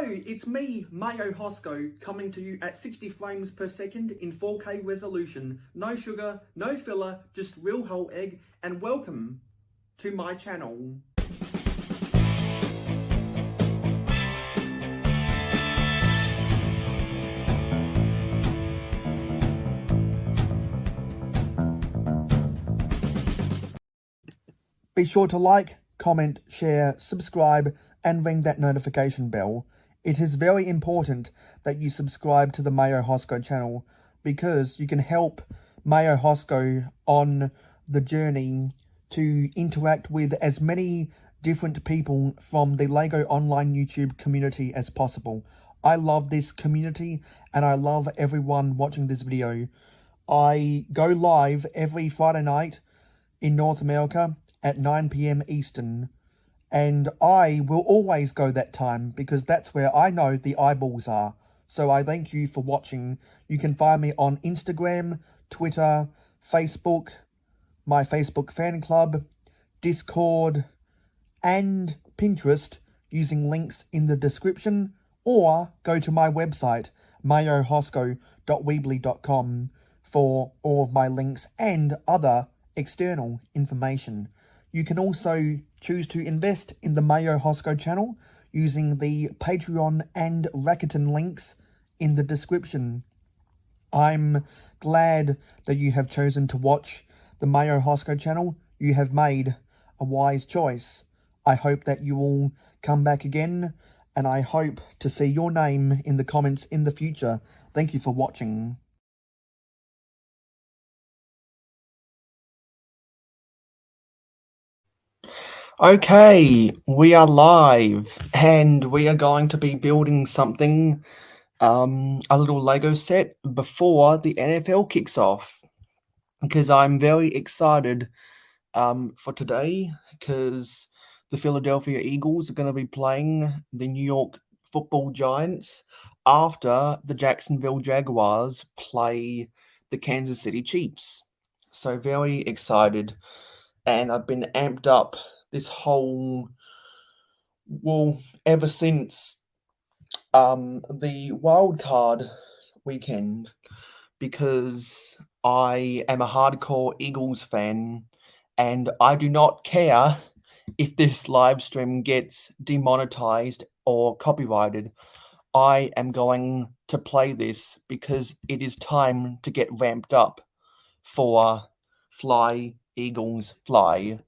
Hello, it's me, mayohosko, coming to you at 60 frames per second in 4K resolution. No sugar, no filler, just real whole egg, and welcome to my channel. Be sure to like, comment, share, subscribe, and ring that notification bell. It is very important that you subscribe to the mayohosko channel because you can help mayohosko on the journey to interact with as many different people from the LEGO Online YouTube community as possible. I love this community and I love everyone watching this video. I go live every Friday night in North America at 9 PM Eastern, and I will always go that time because that's where I know the eyeballs are. So I thank you for watching. You can find me on Instagram, Twitter, Facebook, my Facebook fan club, Discord, and Pinterest using links in the description, or go to my website, mayohosko.weebly.com, for all of my links and other external information. You can also choose to invest in the mayohosko channel using the Patreon and Rakuten links in the description. I'm glad that you have chosen to watch the mayohosko channel. You have made a wise choice. I hope that you will come back again, and I hope to see your name in the comments in the future. Thank you for watching. Okay, we are live, and we are going to be building something, a little Lego set before the NFL kicks off, because I'm very excited for today, because the Philadelphia Eagles are going to be playing the New York Football Giants after the Jacksonville Jaguars play the Kansas City Chiefs. So very excited, and I've been amped up this whole, well, ever since the wild card weekend, because I am a hardcore Eagles fan, and I do not care if this live stream gets demonetized or copyrighted. I am going to play this because it is time to get ramped up for Fly, Eagles, Fly.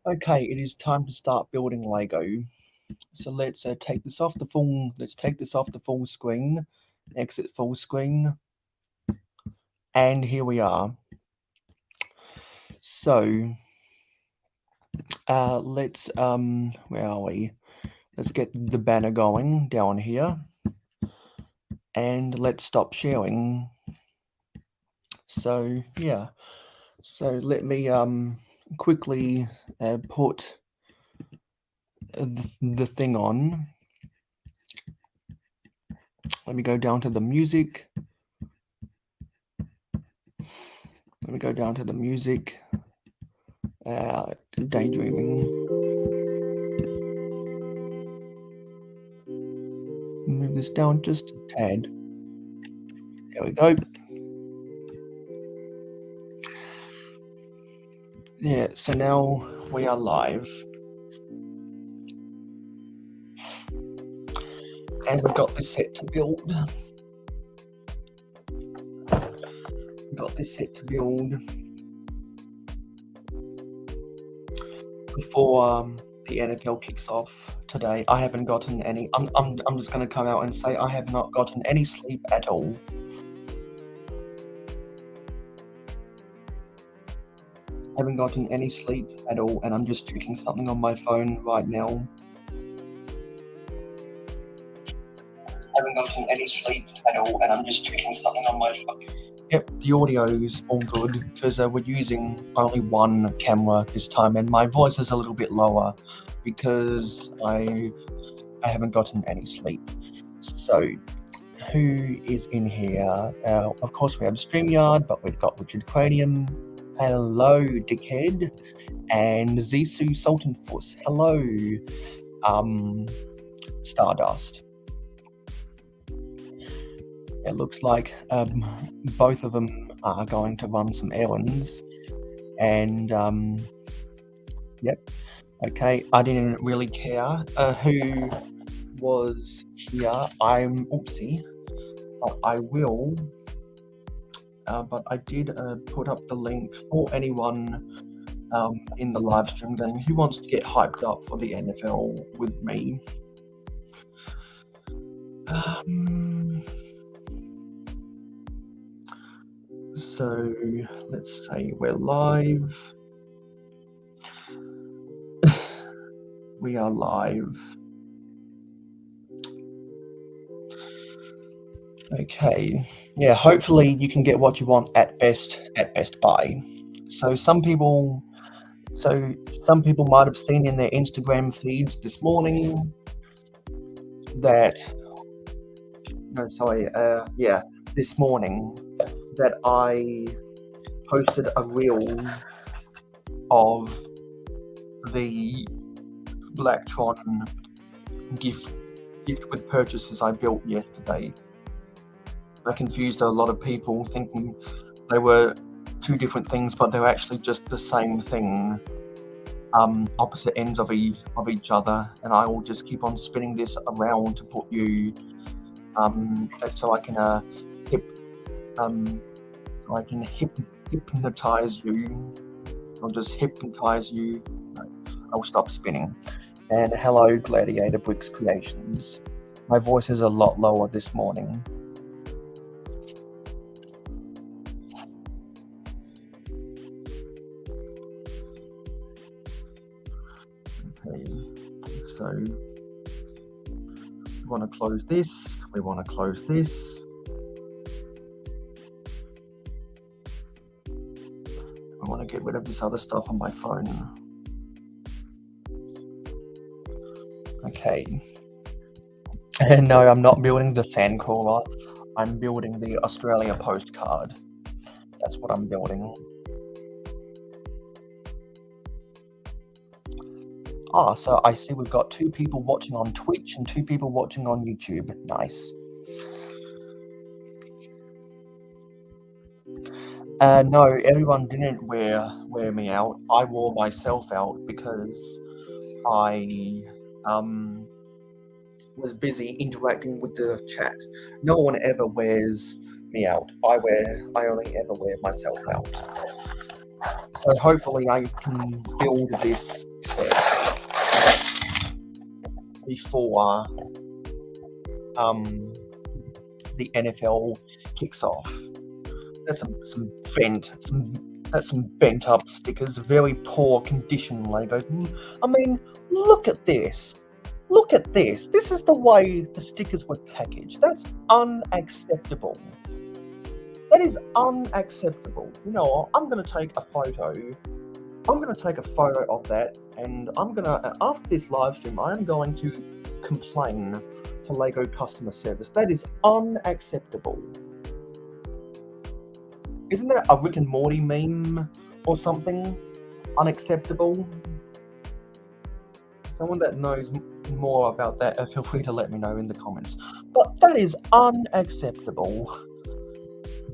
Okay, it is time to start building Lego. So let's take this off the full. Let's take this off the full screen. Exit full screen, and here we are. So let's where are we? Let's get the banner going down here, and let's stop sharing. So yeah, so let me quickly put the thing on. Let me go down to the music. Let me go down to the music. Daydreaming. this down just a tad. There we go. Yeah, so now we are live. And we've got this set to build. Before the NFL kicks off today. I haven't gotten any. I'm just going to come out and say I have not gotten any sleep at all. Haven't gotten any sleep at all, and I'm just checking something on my phone right now. Haven't gotten any sleep at all, and I'm just checking something on my phone. Yep, the audio is all good because we're using only one camera this time, and my voice is a little bit lower because I haven't gotten any sleep. So, who is in here? Of course, we have StreamYard, but we've got Richard Cranium. Hello, Dickhead, and Zisu Sultanfuss. Hello, Stardust. It looks like both of them are going to run some errands, and yep, okay. I didn't really care who was here. I'm oopsie, but I will. But I did put up the link for anyone in the live stream going, who wants to get hyped up for the NFL with me. So let's say we're live. We are live. Okay. Yeah, hopefully you can get what you want at Best Buy. So some people might have seen in their Instagram feeds this morning this morning that I posted a reel of the Blacktron gift with purchases I built yesterday. I confused a lot of people thinking they were two different things, but they're actually just the same thing, opposite ends of each other. And I will just keep on spinning this around to put you, so I can hypnotize you. I'll just hypnotize you. I'll stop spinning. And hello, Gladiator Bricks Creations. My voice is a lot lower this morning. Okay, so we want to close this. We want to close this. I want to get rid of this other stuff on my phone. Okay. And no, I'm not building the Sandcrawler. I'm building the Australia postcard. That's what I'm building. So I see we've got 2 people watching on Twitch and 2 people watching on YouTube. Nice. No, everyone didn't wear me out. I wore myself out because I was busy interacting with the chat. No one ever wears me out. I only ever wear myself out. So hopefully I can build this set before the NFL kicks off. That's some bent up stickers, very poor condition Legos. I mean, look at this. Look at this. This is the way the stickers were packaged. That's unacceptable. That is unacceptable. You know what? I'm going to take a photo. I'm going to take a photo of that, and I'm going to, after this live stream, I'm going to complain to Lego customer service. That is unacceptable. Isn't that a Rick and Morty meme or something? Unacceptable? Someone that knows more about that, feel free to let me know in the comments. But that is unacceptable.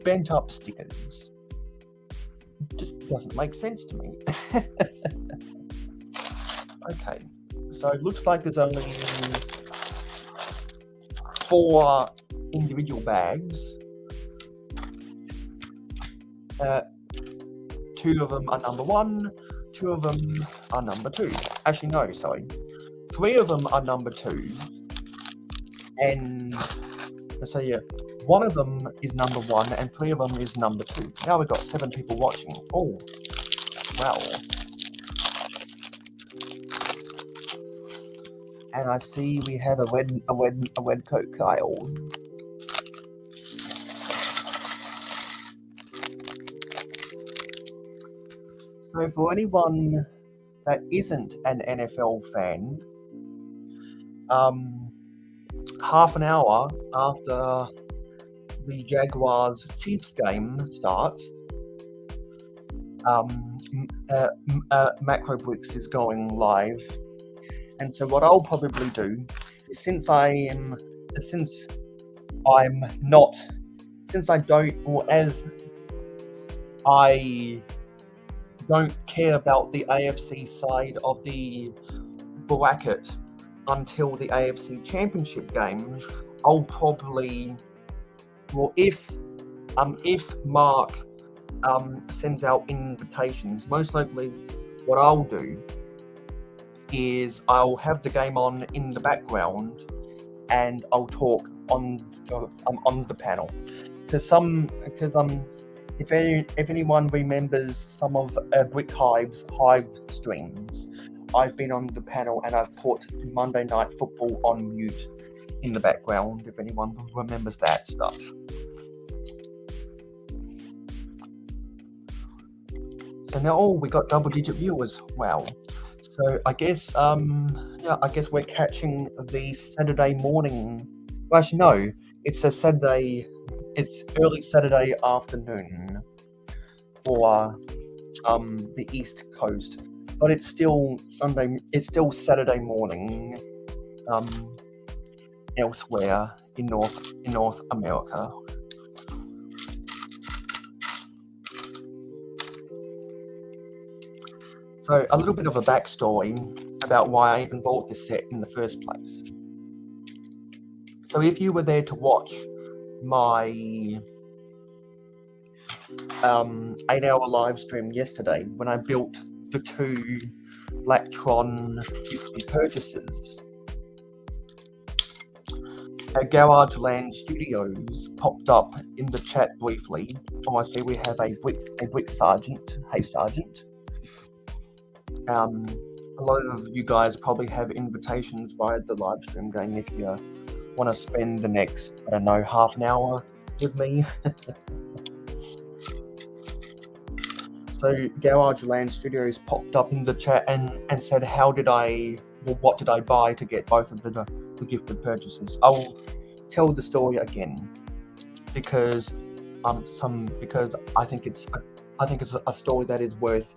Bent up stickers. Just doesn't make sense to me. Okay, so it looks like there's only 4 individual bags. 2 of them are number 1, 2 of them are number 2. Actually, no, sorry. 3 of them are number 2. And so yeah, 1 of them is number 1 and 3 of them is number 2. Now we've got 7 people watching. Oh, wow. And I see we have a red coat Kyle. So for anyone that isn't an NFL fan, half an hour after the Jaguars Chiefs game starts, Makro Bricks is going live. And so what I'll probably do is since I don't care about the AFC side of the bracket until the AFC Championship game, I'll probably, well, if Mark sends out invitations, most likely what I'll do is I'll have the game on in the background and I'll talk on the panel. If anyone remembers some of Brick Hive's Hive streams, I've been on the panel and I've put Monday Night Football on mute in the background, if anyone remembers that stuff. So now, we got double-digit viewers. Wow. So I guess, I guess we're catching the Saturday morning. Well, actually, no, it's early Saturday afternoon for the East Coast, but it's still Saturday morning elsewhere in North America. So a little bit of a backstory about why I even bought this set in the first place. So if you were there to watch my 8-hour live stream yesterday when I built the 2 Blacktron purchases, Garage Land Studios popped up in the chat briefly. Oh, I see we have a brick sergeant. Hey, Sergeant. A lot of you guys probably have invitations via the live stream going if you want to spend the next, I don't know, half an hour with me. So Garage Land Studios popped up in the chat and said, what did I buy to get both of the gifted purchases? I'll tell the story again because I think it's a story that is worth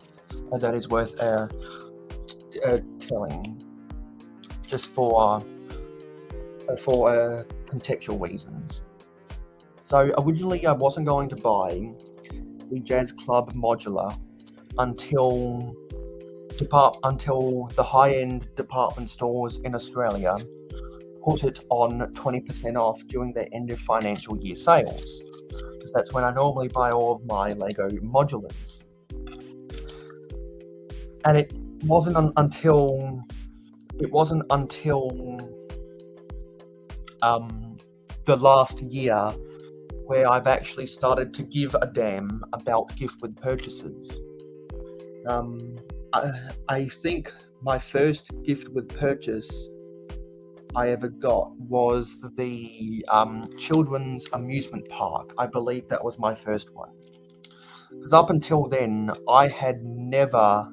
telling, just for contextual reasons. So originally I wasn't going to buy the Jazz Club modular until the high-end department stores in Australia put it on 20% off during their end of financial year sales, because that's when I normally buy all of my Lego modulars. And it wasn't until the last year where I've actually started to give a damn about gift with purchases. I think my first gift with purchase I ever got was the children's amusement park. I believe that was my first one. Because up until then, I had never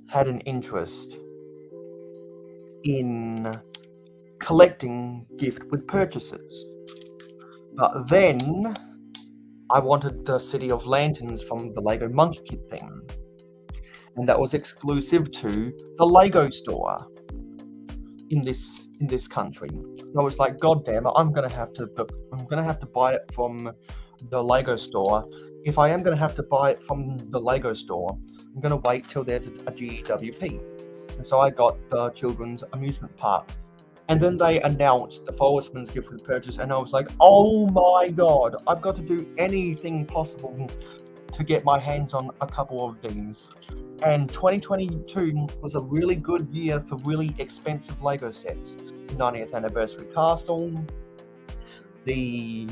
had an interest in collecting gift with purchases. But then I wanted the City of Lanterns from the Lego Monkey Kid thing. And that was exclusive to the Lego store. in this country. So I was like, God damn it, I'm gonna have to buy it from the Lego store. If I am gonna have to buy it from the Lego store, I'm gonna wait till there's a GWP. And so I got the children's amusement park. And then they announced the Forestman's gift with purchase, and I was like, oh my god, I've got to do anything possible to get my hands on a couple of these. And 2022 was a really good year for really expensive Lego sets. The 90th Anniversary Castle, the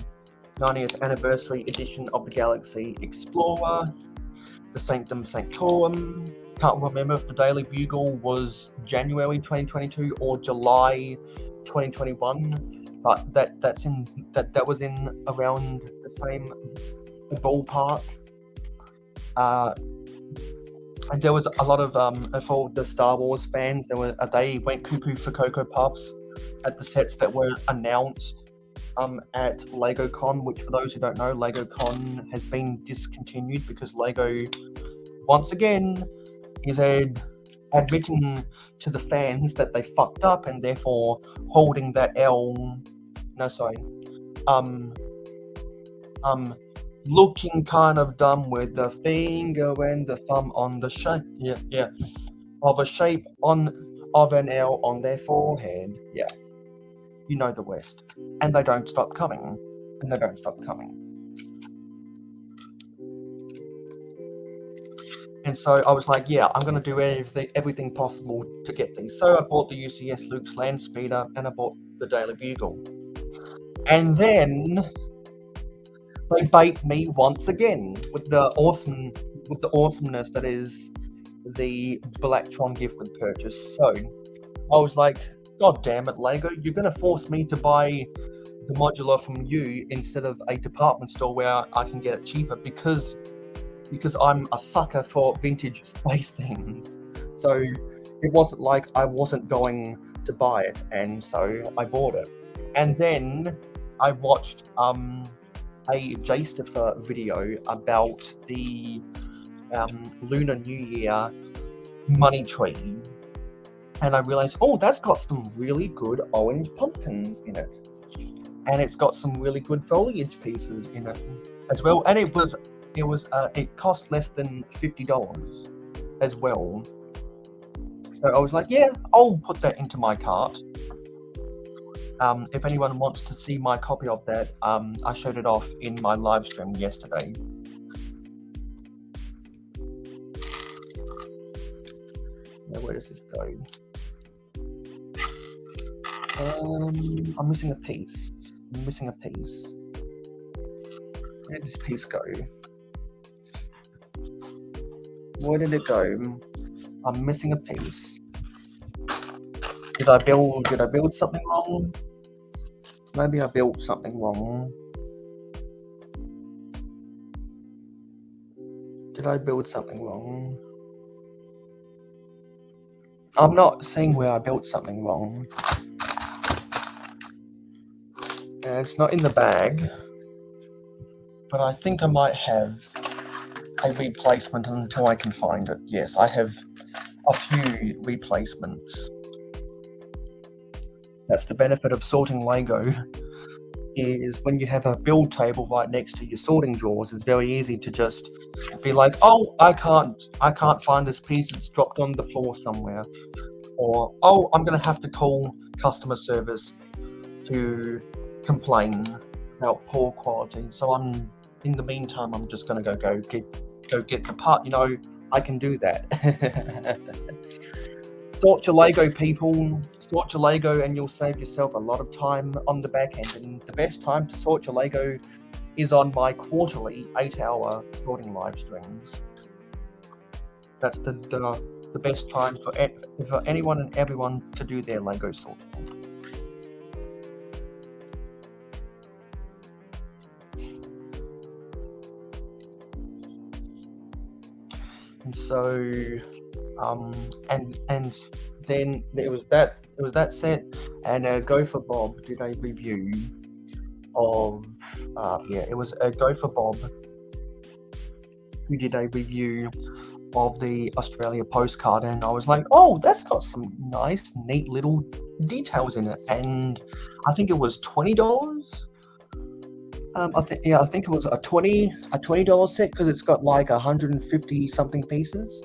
90th Anniversary edition of the Galaxy Explorer, the Sanctum Sanctorum. Can't remember if the Daily Bugle was January 2022 or July 2021, but that was in around the same ballpark. And there was a lot of for the Star Wars fans, they went cuckoo for Cocoa Puffs at the sets that were announced at LegoCon, which, for those who don't know, LegoCon has been discontinued because Lego once again is admitting to the fans that they fucked up and therefore holding that looking kind of dumb with the finger and the thumb on the shape, of a shape of an L on their forehead. Yeah, you know the West, and they don't stop coming, And so I was like, yeah, I'm going to do everything possible to get these. So I bought the UCS Luke's Land Speeder, and I bought the Daily Bugle. And then they bait me once again with the awesomeness that is the Blacktron gift with purchase. So I was like, God damn it, Lego, you're going to force me to buy the modular from you instead of a department store where I can get it cheaper because I'm a sucker for vintage space things. So it wasn't like I wasn't going to buy it, and so I bought it. And then I watched a J-Stiffer video about the Lunar New Year money tree, and I realized, oh, that's got some really good orange pumpkins in it, and it's got some really good foliage pieces in it as well, and it cost less than $50 as well. So I was like, yeah, I'll put that into my cart. If anyone wants to see my copy of that, I showed it off in my live stream yesterday. Now, where does this go? I'm missing a piece. Where did this piece go? Where did it go? I'm missing a piece. Did I build something wrong? Maybe I built something wrong. Did I build something wrong? I'm not seeing where I built something wrong. It's not in the bag, but I think I might have a replacement until I can find it. Yes, I have a few replacements. That's the benefit of sorting Lego, is when you have a build table right next to your sorting drawers, it's very easy to just be like, oh, I can't find this piece, it's dropped on the floor somewhere. Or, oh, I'm going to have to call customer service to complain about poor quality. So in the meantime, I'm just going to go get the part. You know, I can do that. Sort your Lego, people. Sort your Lego and you'll save yourself a lot of time on the back end. And the best time to sort your Lego is on my quarterly 8-hour sorting live streams. That's the best time for anyone and everyone to do their Lego sorting. And so, and then it was that set, and Go for Bob did a review of it was a Go for Bob who did a review of the Australia postcard, and I was like, oh, that's got some nice, neat little details in it. And I think it was $20. I think it was a $20 set because it's got like 150 something pieces,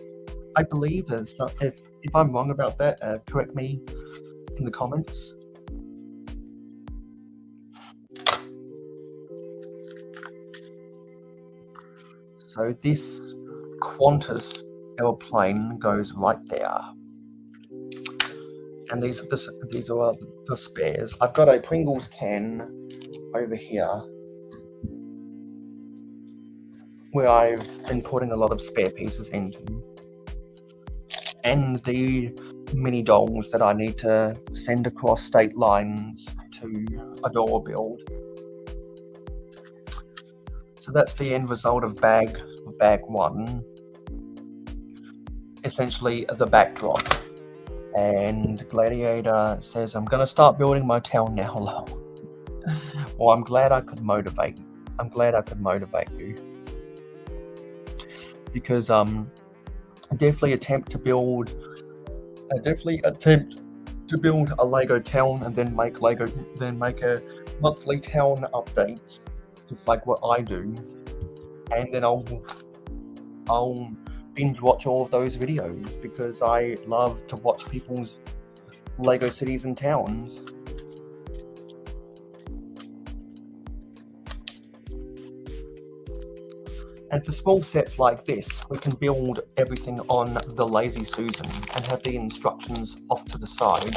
I believe. So if I'm wrong about that, correct me in the comments. So this Qantas airplane goes right there, and these are the spares. I've got a Pringles can over here where I've been putting a lot of spare pieces into, and the mini dolls that I need to send across state lines to a door build. So that's the end result of bag 1. Essentially the backdrop. And Gladiator says, I'm going to start building my town now, lol. Well, I'm glad I could motivate you. Because definitely attempt to build a Lego town and then make a monthly town updates, just like what I do. And then I'll binge watch all of those videos because I love to watch people's Lego cities and towns. And for small sets like this, we can build everything on the Lazy Susan and have the instructions off to the side.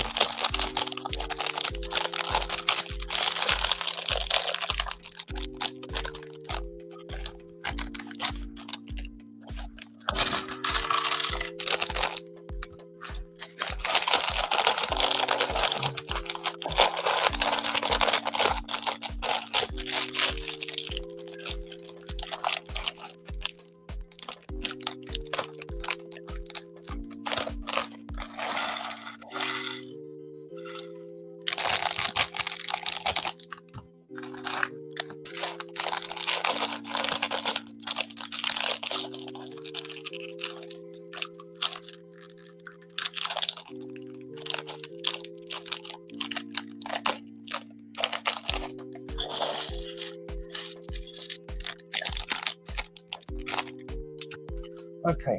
Okay,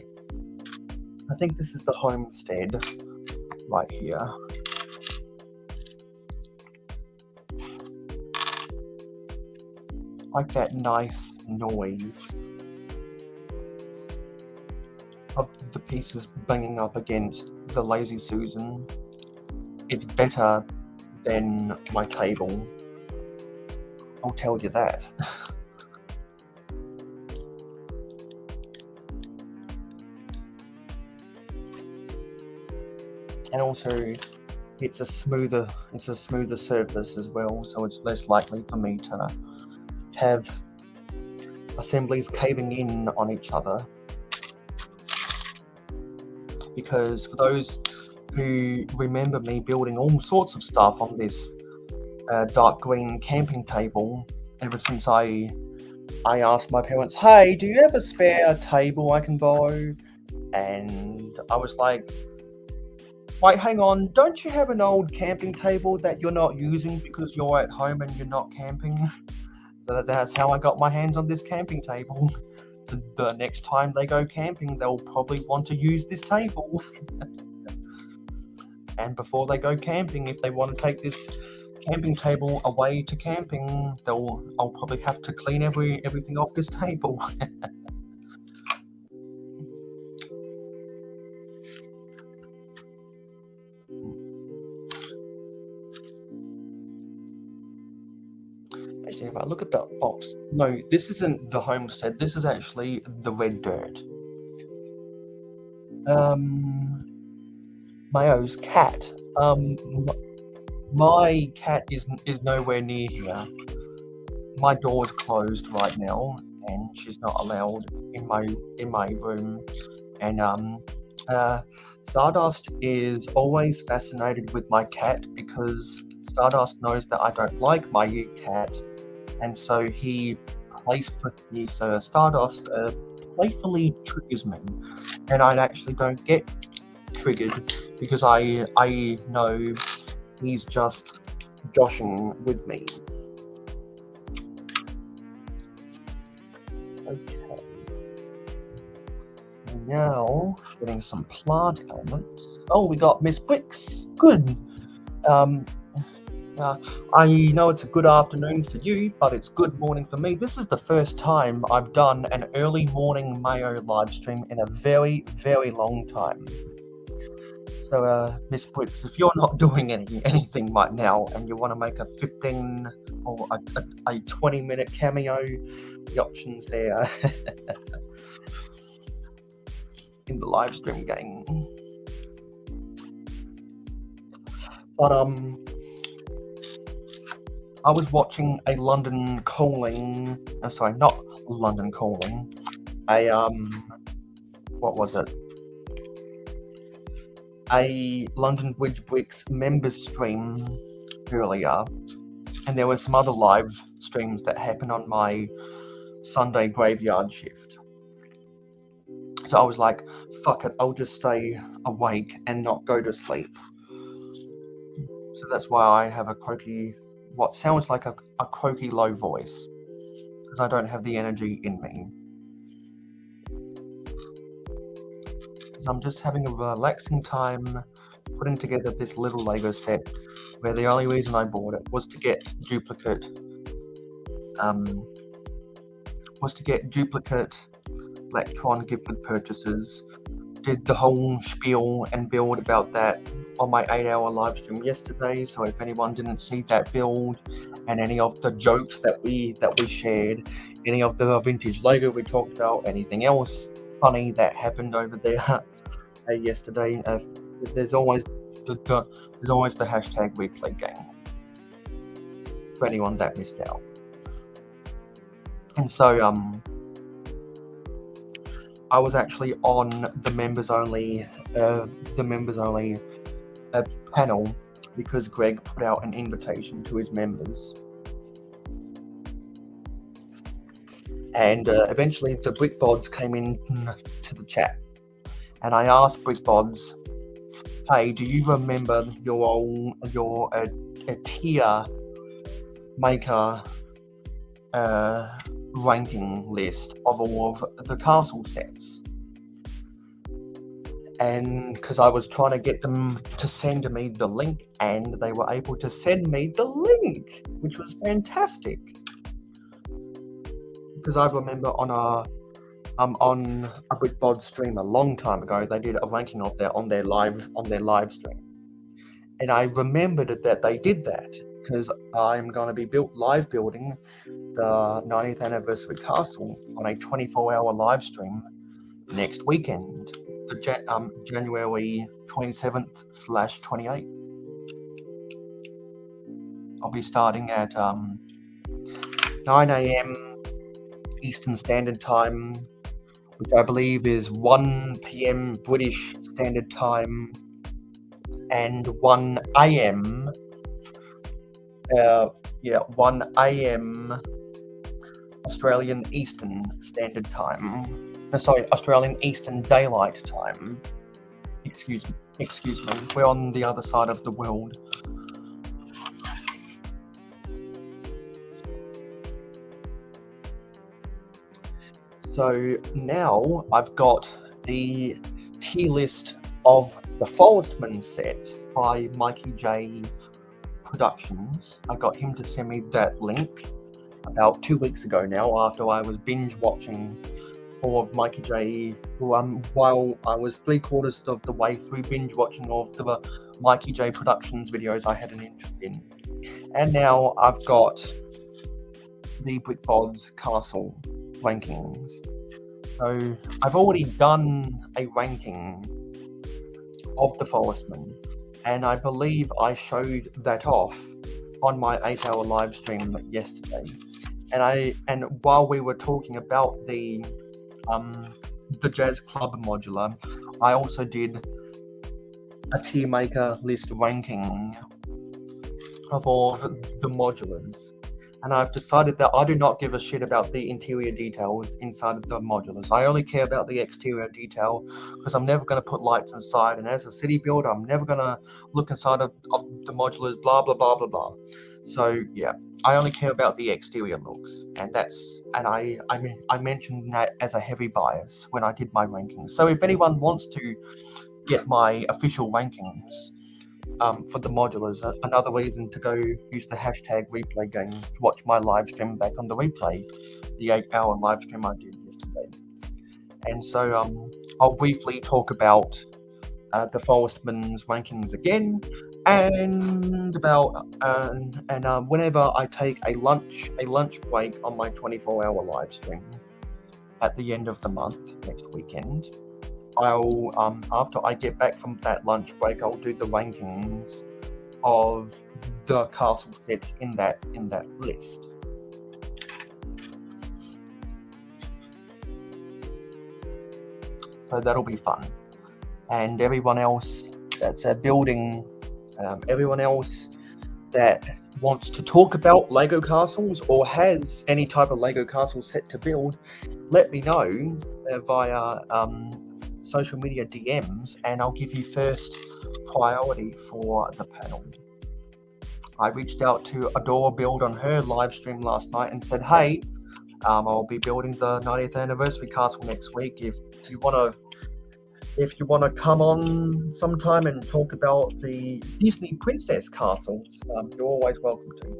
I think this is the homestead right here. Like that nice noise of the pieces banging up against the Lazy Susan. It's better than my table, I'll tell you that. And also, it's a smoother surface as well, so it's less likely for me to have assemblies caving in on each other. Because for those who remember me building all sorts of stuff on this dark green camping table, ever since I asked my parents, hey, do you have a spare table I can borrow? And I was like, wait, hang on, don't you have an old camping table that you're not using because you're at home and you're not camping? So that's how I got my hands on this camping table. The next time they go camping, they'll probably want to use this table. And before they go camping, if they want to take this camping table away to camping, I'll probably have to clean everything off this table. Actually, if I look at that box, no, this isn't the homestead. This is actually the red dirt. Mayo's cat. My cat is nowhere near here. My door's closed right now, and she's not allowed in my room. And Stardust is always fascinated with my cat because Stardust knows that I don't like my cat, and so he plays for me. So Stardust playfully triggers me, and I actually don't get triggered because I know he's just joshing with me. Okay. So now getting some plant elements. Oh, we got Miss Bricks. Good. I know it's a good afternoon for you, but it's good morning for me. This is the first time I've done an early morning Mayo live stream in a very, very long time. So, Miss Bricks, if you're not doing anything right now and you want to make a 15 or a 20-minute cameo, the options there in the live stream game. But I was watching a London Calling. Sorry, not London Calling. What was it? A London Bricks members stream earlier, and there were some other live streams that happened on my Sunday graveyard shift. So I was like, fuck it, I'll just stay awake and not go to sleep. So that's why I have a croaky, what sounds like a croaky low voice, because I don't have the energy in me. Because I'm just having a relaxing time putting together this little Lego set, where the only reason I bought it was to get duplicate Electron gifted purchases. Did the whole spiel and build about that on my 8-hour live stream yesterday. So if anyone didn't see that build and any of the jokes that we shared, any of the vintage Lego we talked about, anything else funny that happened over there yesterday, there's always the hashtag replay game for anyone that missed out. And so I was actually on the members only panel because Greg put out an invitation to his members, and eventually the Brickbods came in to the chat, and I asked Brickbods, "Hey, do you remember your tier maker ranking list of all of the castle sets?" And because I was trying to get them to send me the link, and they were able to send me the link, which was fantastic. Because I remember on a Brickbod stream a long time ago, they did a ranking of on their live stream, and I remembered that they did that because I'm going to be live building the 90th anniversary castle on a 24-hour live stream next weekend, the January 27th/28th. I'll be starting at 9 a.m. Eastern Standard Time, which I believe is 1 p.m. British Standard Time, and 1 a.m. 1 a.m. Australian Eastern Standard Time. Australian Eastern Daylight Time. Excuse me. We're on the other side of the world. So now I've got the tier list of the Forestman sets by Mikey J Productions. I got him to send me that link about 2 weeks ago now, after I was binge watching all of Mikey J, while I was 3/4 of the way through binge watching all of the Mikey J Productions videos I had an interest in. And now I've got the Brickbods Castle rankings. So I've already done a ranking of the Forestman, and I believe I showed that off on my 8-hour live stream yesterday. And while we were talking about the Jazz Club modular, I also did a tier maker list ranking of all the modulars. and I've decided that I do not give a shit about the interior details inside of the modulars. I only care about the exterior detail, because I'm never going to put lights inside, and as a city builder, I'm never going to look inside of the modulars, blah, blah, blah, blah, blah. So, yeah, I only care about the exterior looks, and I mentioned that as a heavy bias when I did my rankings. So if anyone wants to get my official rankings for the modulars, another reason to go use the hashtag replay game to watch my live stream back on the replay, the 8-hour live stream I did yesterday. And so I'll briefly talk about the Forestman's rankings again, and about whenever I take a lunch break on my 24-hour live stream at the end of the month next weekend, I'll after I get back from that lunch break, I'll do the rankings of the castle sets in that list. So that'll be fun. And everyone else that's building, everyone else that wants to talk about Lego castles or has any type of Lego castle set to build, let me know via social media DMs, and I'll give you first priority for the panel. I reached out to Adora Build on her live stream last night and said, hey, I'll be building the 90th anniversary castle next week. If you want to come on sometime and talk about the Disney princess castles, you're always welcome to.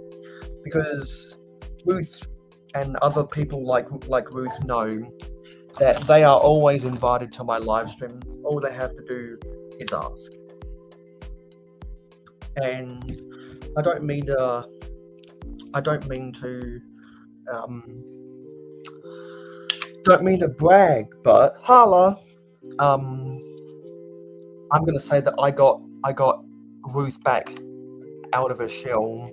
Because Ruth and other people like Ruth know that they are always invited to my live streams. All they have to do is ask. And I don't mean to brag, but holla. I'm gonna say that I got Ruth back out of her shell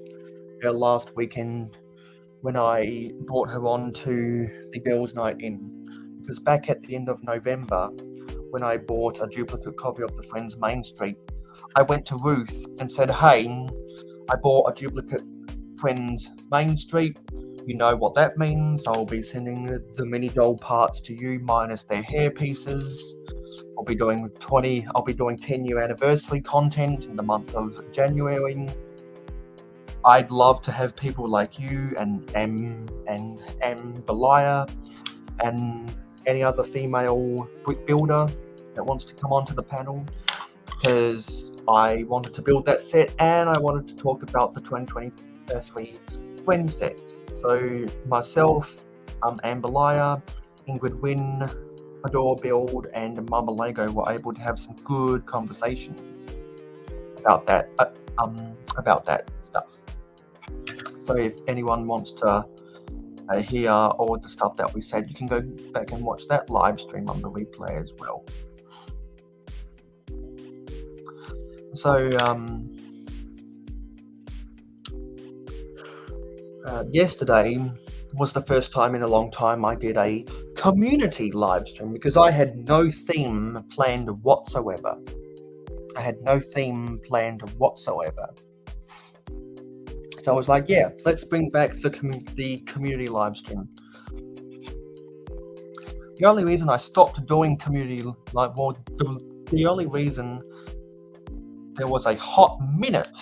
last weekend when I brought her on to the girls' night in. Because back at the end of November, when I bought a duplicate copy of the Friends Main Street, I went to Ruth and said, hey, I bought a duplicate Friends Main Street. You know what that means. I'll be sending the mini doll parts to you minus their hair pieces. I'll be doing 10-year anniversary content in the month of January. I'd love to have people like you and M Belia and any other female brick builder that wants to come onto the panel, because I wanted to build that set and I wanted to talk about the 2023 Friend sets. So myself, Anne Belia, Ingrid Wynn, Adore Build, and Mama Lego were able to have some good conversations about that stuff. So if anyone wants to hear all the stuff that we said, you can go back and watch that live stream on the replay as well. So yesterday was the first time in a long time I did a community live stream, because I had no theme planned whatsoever. So I was like, yeah, let's bring back the community live stream. The only reason I stopped doing community the only reason there was a hot minute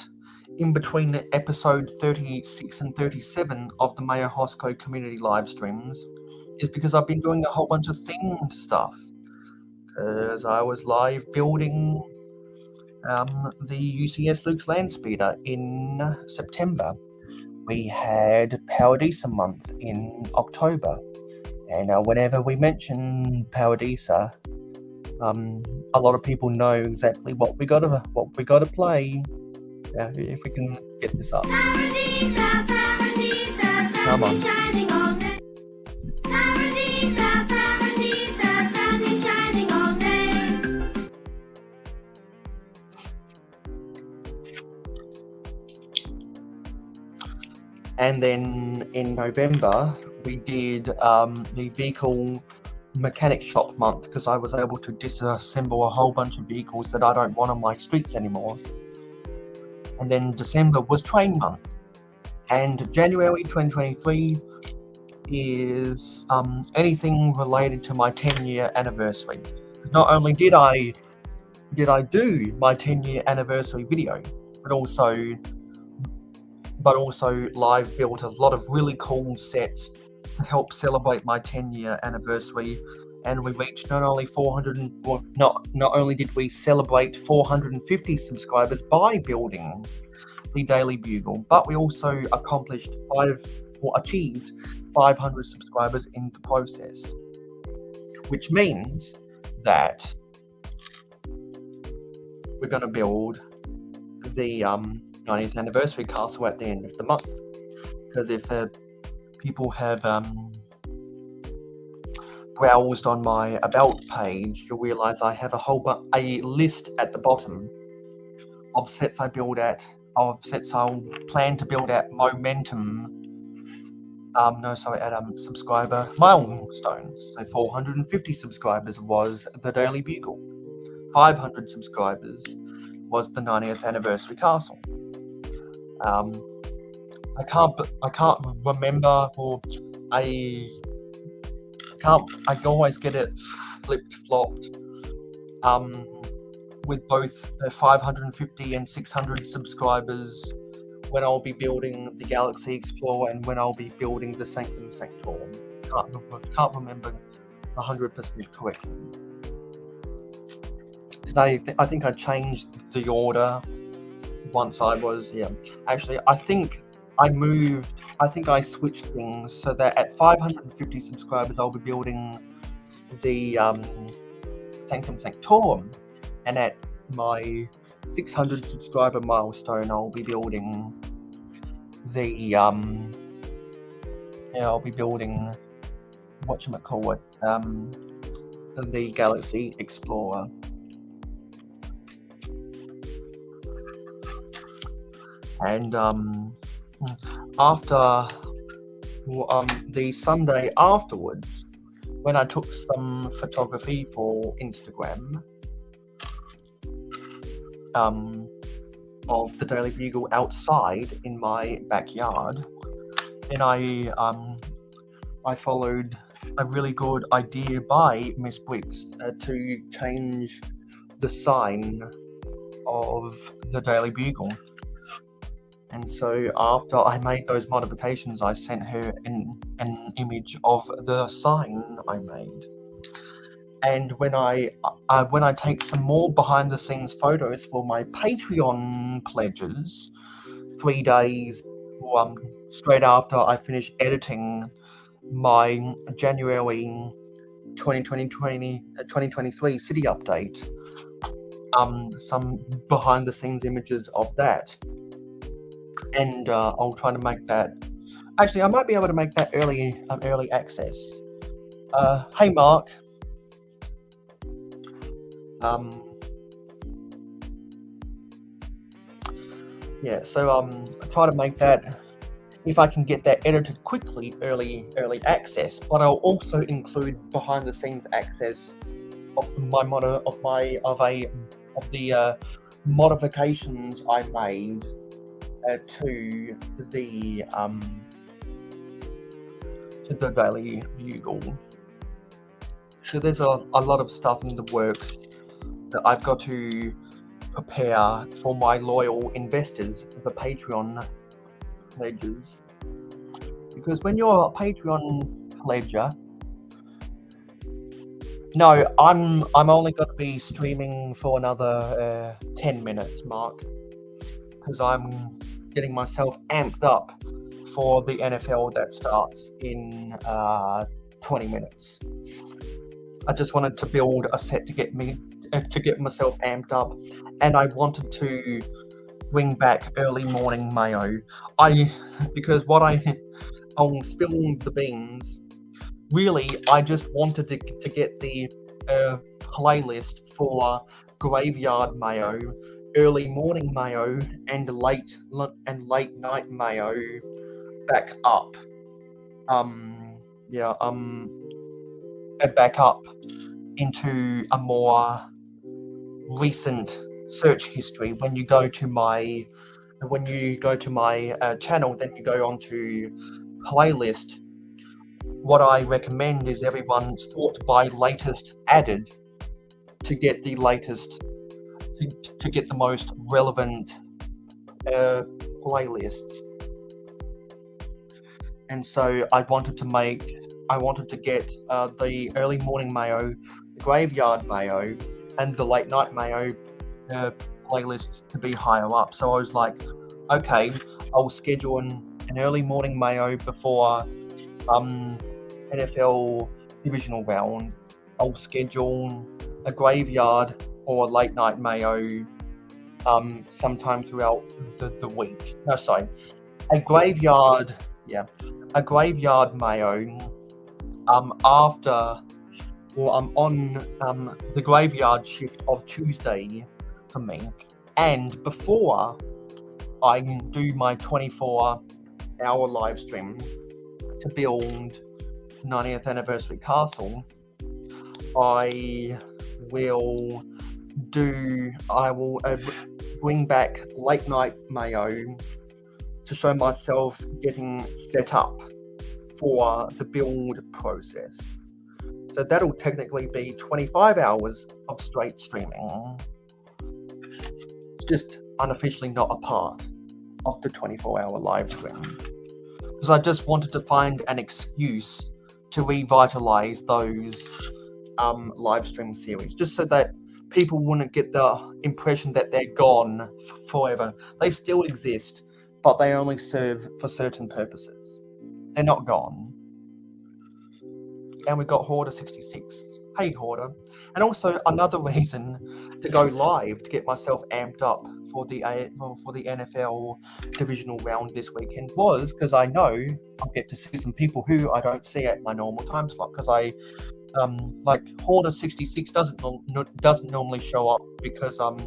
in between episode 36 and 37 of the Mayohosko community live streams is because I've been doing a whole bunch of themed stuff. Because I was live building the UCS Luke's Land Speeder in September. We had Paradisa month in October. And whenever we mention Paradisa, a lot of people know exactly what we gotta play. If we can get this up. Paradisa, Paradisa, Come on. shining all day. Paradisa, Paradisa, sun is shining all day. And then in November, we did the vehicle mechanic shop month, because I was able to disassemble a whole bunch of vehicles that I don't want on my streets anymore. And then December was train month. And January 2023 is anything related to my 10-year anniversary. Not only did I do my 10-year anniversary video, but also live built a lot of really cool sets to help celebrate my 10-year anniversary. And we reached not only did we celebrate 450 subscribers by building the Daily Bugle, but we also achieved 500 subscribers in the process, which means that we're going to build the 90th anniversary castle at the end of the month. Because if people have browsed on my about page, you'll realize I have a list at the bottom of sets I'll plan to build at subscriber milestones. So 450 subscribers was the Daily Bugle. 500 subscribers was the 90th anniversary castle. I can't remember, or I always get it flip-flopped with both 550 and 600 subscribers when I'll be building the Galaxy Explorer and when I'll be building the Sanctum Sanctorum. Can't remember 100% correctly. I think I changed the order once I was, actually I think I switched things so that at 550 subscribers I'll be building the Sanctum Sanctorum, and at my 600 subscriber milestone I'll be building the the Galaxy Explorer. And after the Sunday afterwards, when I took some photography for Instagram of the Daily Bugle outside in my backyard, then I followed a really good idea by Miss Bricks to change the sign of the Daily Bugle. And so after I made those modifications, I sent her an image of the sign I made. And when I take some more behind the scenes photos for my Patreon pledges, 3 days straight after I finish editing my January 2023 city update, some behind the scenes images of that. And I'll try to make that. Actually, I might be able to make that early access. Hey, Mark. So try to make that, if I can get that edited quickly, early access. But I'll also include behind the scenes access of the modifications I made to the Daily Bugle. So there's a lot of stuff in the works that I've got to prepare for my loyal investors, the Patreon pledges. Because when you're a Patreon pledger, no, I'm only going to be streaming for another 10 minutes, Mark, because I'm getting myself amped up for the NFL that starts in 20 minutes. I just wanted to build a set to get myself amped up, and I wanted to bring back early morning Mayo. Because I'll spill the beans. Really, I just wanted to get the playlist for Graveyard Mayo, Early Morning Mayo, and Late Night Mayo back up. Back up into a more recent search history when you go to my when you go to my channel, then you go onto playlist. What I recommend is everyone sort by latest added to get the latest, to get the most relevant playlists. And so I wanted to get the early morning Mayo, the graveyard Mayo, and the late night Mayo playlists to be higher up. So I was like, okay, I'll schedule an early morning Mayo before NFL divisional round. I'll schedule a graveyard or a late night Mayo sometime throughout the week. No, sorry, a graveyard Mayo after, well, I'm on the graveyard shift of Tuesday for me, and before I do my 24-hour live stream to build 90th anniversary castle, I will bring back late night Mayo to show myself getting set up for the build process. So that'll technically be 25 hours of straight streaming. It's just unofficially not a part of the 24-hour live stream, because I just wanted to find an excuse to revitalize those live stream series, just so that people wouldn't get the impression that they're gone forever. They still exist, but they only serve for certain purposes. They're not gone. And we got Hoarder 66. Hey Hoarder. And also another reason to go live, to get myself amped up for the NFL divisional round this weekend, was because I know I'll get to see some people who I don't see at my normal time slot, because I like Hoarder 66 doesn't normally show up because of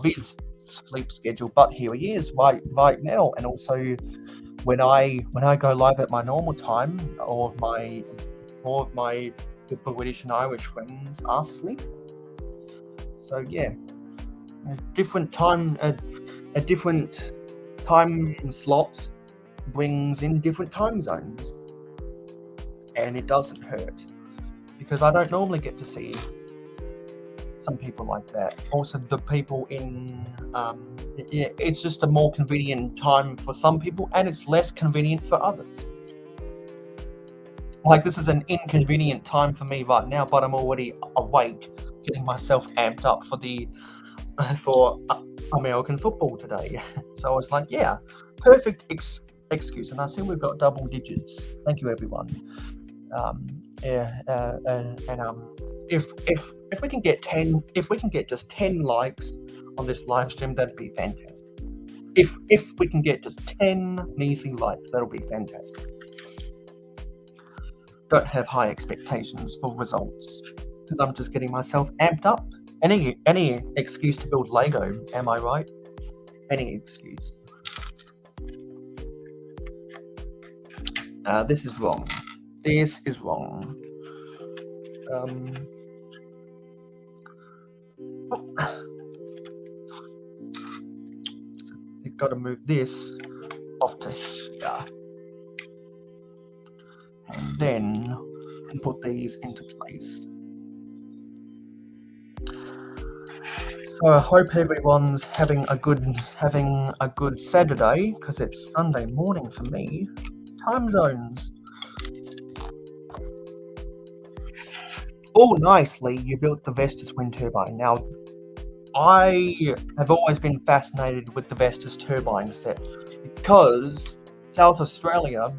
his sleep schedule, but here he is right now. And also when I go live at my normal time, all of my British and Irish friends are asleep. So yeah, a different time slots brings in different time zones, and it doesn't hurt, because I don't normally get to see some people like that. Also, the people in it's just a more convenient time for some people, and it's less convenient for others. Like, this is an inconvenient time for me right now, but I'm already awake, getting myself amped up for American football today. So I was like, yeah, perfect excuse. And I see we've got double digits. Thank you, everyone. If we can get just 10 likes on this live stream, that'd be fantastic. If we can get just 10 measly likes, that'll be fantastic. Don't have high expectations for results, because I'm just getting myself amped up. Any excuse to build Lego, am I right? Any excuse. This is wrong. This is wrong. You've got to move this off to here. And then put these into place. So I hope everyone's having a good Saturday, because it's Sunday morning for me. Time zones. Oh, nicely, you built the Vestas wind turbine. Now, I have always been fascinated with the Vestas turbine set, because South Australia,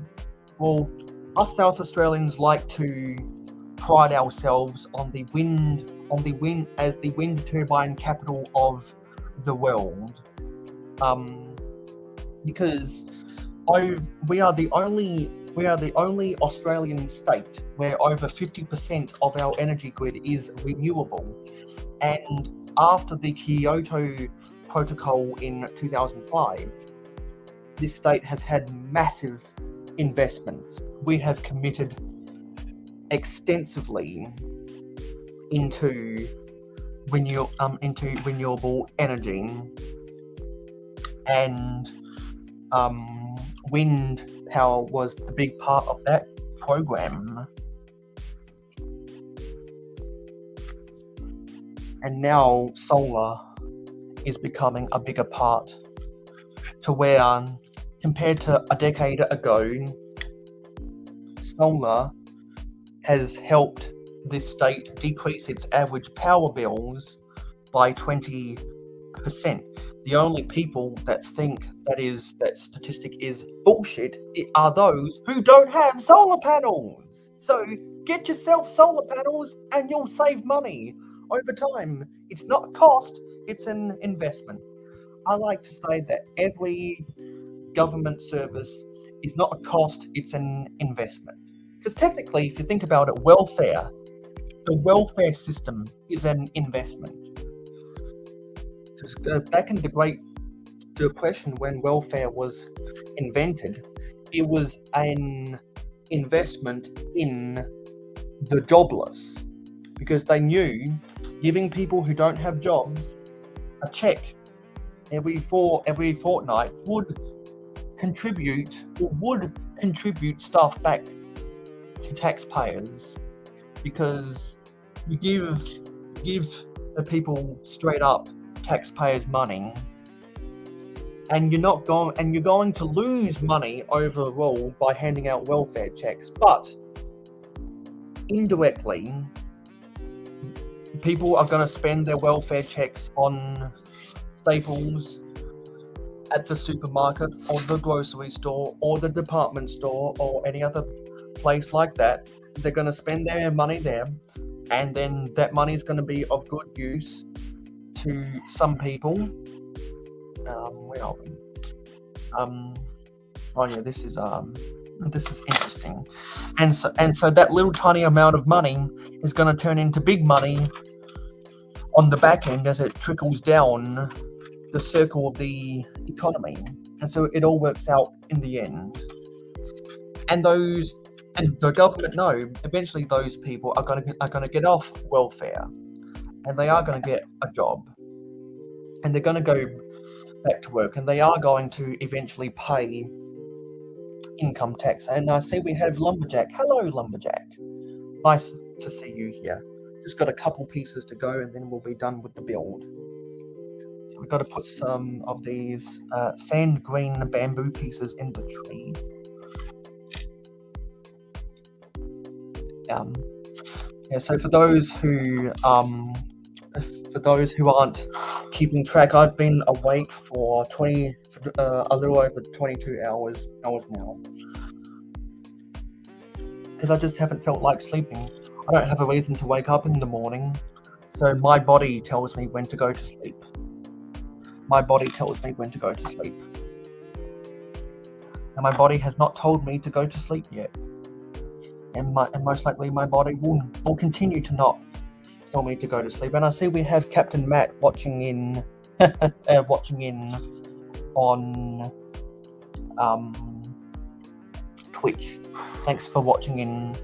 well, us South Australians like to pride ourselves on the wind as the wind turbine capital of the world, because we are the only Australian state where over 50% of our energy grid is renewable. And after the Kyoto Protocol in 2005, this state has had massive investments. We have committed extensively into renewable energy, and wind power was the big part of that program. And now solar is becoming a bigger part, to where, compared to a decade ago, solar has helped this state decrease its average power bills by 20%. The only people that think that statistic is bullshit are those who don't have solar panels. So get yourself solar panels and you'll save money over time. It's not a cost, it's an investment. I like to say that every government service is not a cost, it's an investment. Because technically, if you think about it, the welfare system is an investment. Because back in the Great Depression, when welfare was invented, it was an investment in the jobless. Because they knew giving people who don't have jobs a check every fortnight would contribute stuff back to taxpayers, because you give the people straight up taxpayers money, and you're going to lose money overall by handing out welfare checks, but indirectly people are going to spend their welfare checks on staples at the supermarket or the grocery store or the department store or any other place like that. They're going to spend their money there, and then that money is going to be of good use to some people. Where are we? Oh yeah, this is interesting. And so that little tiny amount of money is going to turn into big money on the back end as it trickles down the circle of the economy, and so it all works out in the end. And the government know eventually those people are going to get off welfare, and they are going to get a job, and they're going to go back to work, and they are going to eventually pay income tax. And I see we have Lumberjack. Hello, Lumberjack. Nice to see you here. Just got a couple pieces to go, and then we'll be done with the build. So we've got to put some of these sand green bamboo pieces in the tree. So for those who aren't keeping track, I've been awake for a little over 22 hours now, because I just haven't felt like sleeping. I don't have a reason to wake up in the morning, so my body tells me when to go to sleep. And my body has not told me to go to sleep yet. And most likely my body will continue to not tell me to go to sleep. And I see we have Captain Matt watching in on Twitch. Thanks for watching in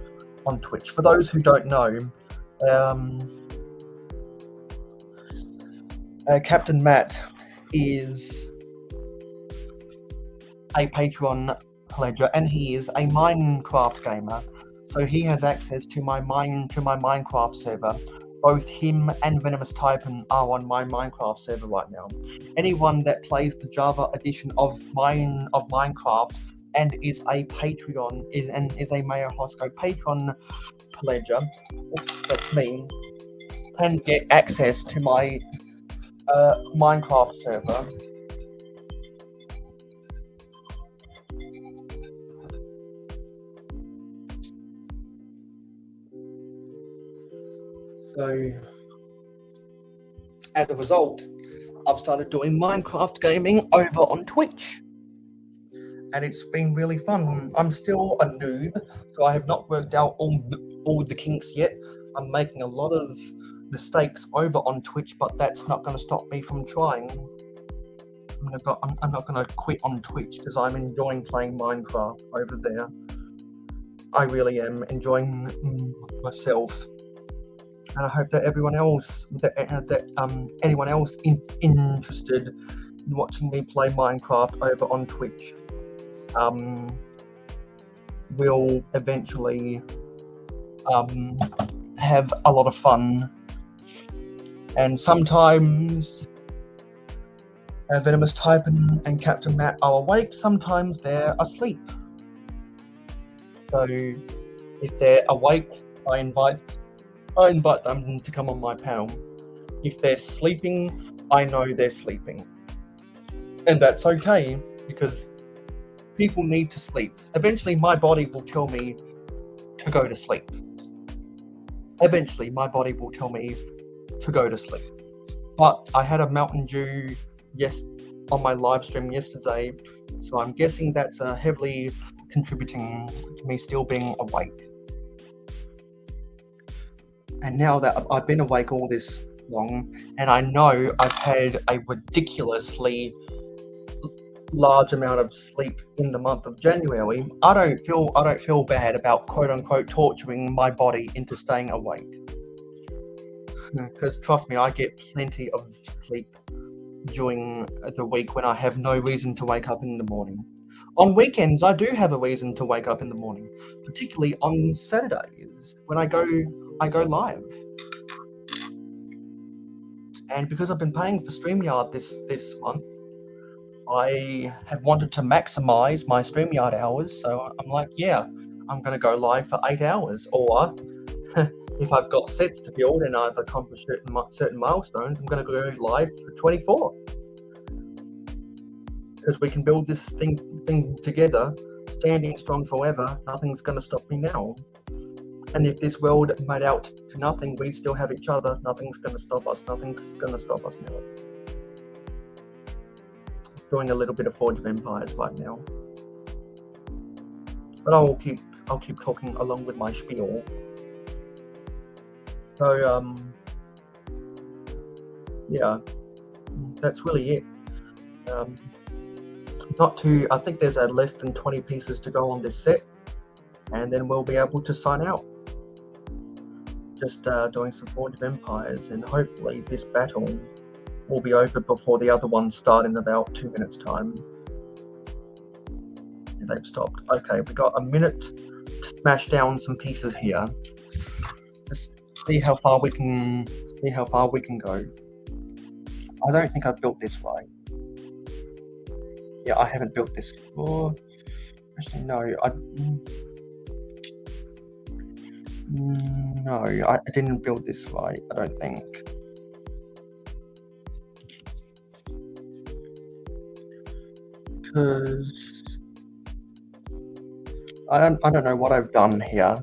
on Twitch. For those who don't know, Captain Matt is a Patreon pledger, and he is a Minecraft gamer. So he has access to my Minecraft server. Both him and Venomous Taipan are on my Minecraft server right now. Anyone that plays the Java edition of Minecraft and is a Patreon is a mayohosko Patreon pledger, that's me, can get access to my Minecraft server. So, as a result, I've started doing Minecraft gaming over on Twitch, and it's been really fun. I'm still a noob, so I have not worked out all the kinks yet. I'm making a lot of mistakes over on Twitch, but that's not going to stop me from trying. I'm not going to quit on Twitch because I'm enjoying playing Minecraft over there. I really am enjoying myself. And I hope that everyone else, anyone else interested watching me play Minecraft over on Twitch will eventually have a lot of fun. And sometimes Venomous Taipan and Captain Matt are awake, sometimes they're asleep. So if they're awake, I invite them to come on my panel. If they're sleeping, I know they're sleeping. And that's okay, because people need to sleep. Eventually my body will tell me to go to sleep. Eventually my body will tell me to go to sleep. But I had a Mountain Dew on my live stream yesterday, so I'm guessing that's heavily contributing to me still being awake. And now that I've been awake all this long, and I know I've had a ridiculously large amount of sleep in the month of January, I don't feel bad about quote unquote torturing my body into staying awake. Because trust me, I get plenty of sleep during the week when I have no reason to wake up in the morning. On weekends, I do have a reason to wake up in the morning, particularly on Saturdays when I go live. And because I've been paying for StreamYard this month, I have wanted to maximize my StreamYard hours. So I'm like, yeah, I'm going to go live for 8 hours. Or if I've got sets to build and I've accomplished certain milestones, I'm going to go live for 24. Because we can build this thing together, standing strong forever. Nothing's going to stop me now. And if this world made out to nothing, we'd still have each other. Nothing's going to stop us. Nothing's going to stop us now. Doing a little bit of Forge of Empires right now. But I'll keep talking along with my spiel. So yeah, that's really it. I think there's less than 20 pieces to go on this set, and then we'll be able to sign out. Just doing some Forge of Empires, and hopefully this battle will be over before the other ones start in about 2 minutes time. And they've stopped. Okay, we got a minute to smash down some pieces here. Just see how far we can go. I don't think I've built this right. Yeah, I haven't built this. Oh, actually, no. I didn't build this right, I don't think. Because I don't know what I've done here.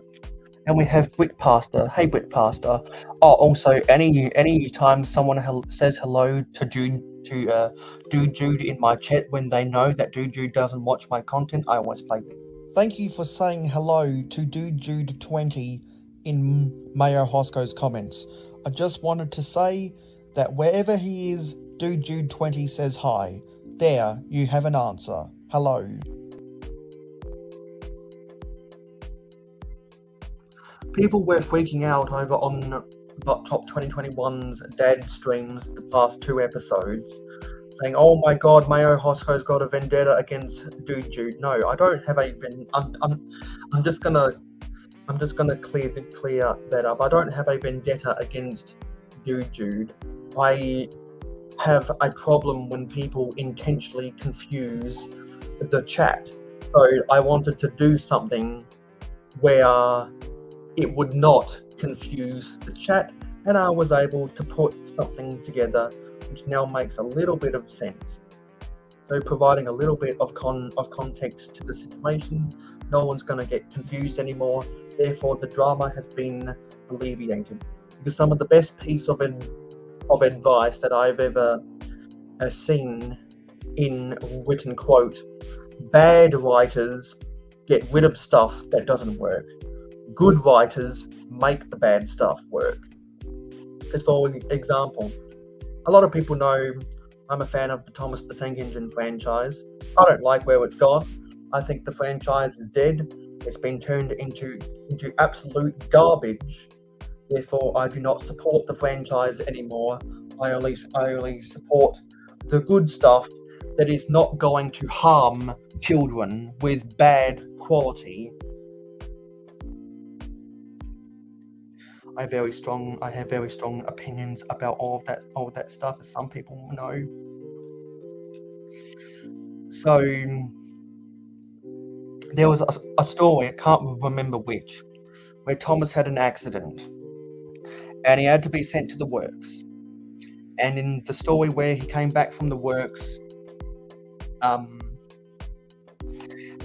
And we have Brickpaster. Hey, Brickpaster. Oh, also, any time someone says hello to Dude Jude in my chat when they know that Dude Jude doesn't watch my content, I always play them. Thank you for saying hello to Dude Jude 20 in Mayohosko's comments. I just wanted to say that wherever he is, Dude Jude 20 says hi. There, you have an answer. Hello. People were freaking out over on Top 2021's dad streams the past 2 episodes, saying, "Oh my God, Mayohosko's got a vendetta against Dude Jude." No, I don't have a I'm just gonna clear that up. I don't have a vendetta against Dude Jude. I have a problem when people intentionally confuse the chat. So I wanted to do something where it would not confuse the chat, and I was able to put something together which now makes a little bit of sense. So providing a little bit of context to the situation, no one's going to get confused anymore, therefore the drama has been alleviated. Because some of the best piece of advice that I've ever seen in written quote, bad writers get rid of stuff that doesn't work. Good writers make the bad stuff work. As for example, a lot of people know I'm a fan of the Thomas the Tank Engine franchise. I don't like where it's gone. I think the franchise is dead. It's been turned into absolute garbage. Therefore, I do not support the franchise anymore. I only support the good stuff that is not going to harm children with bad quality. I have very strong opinions about all of that stuff, as some people know. So there was a story, I can't remember which, where Thomas had an accident and he had to be sent to the works. And in the story where he came back from the works,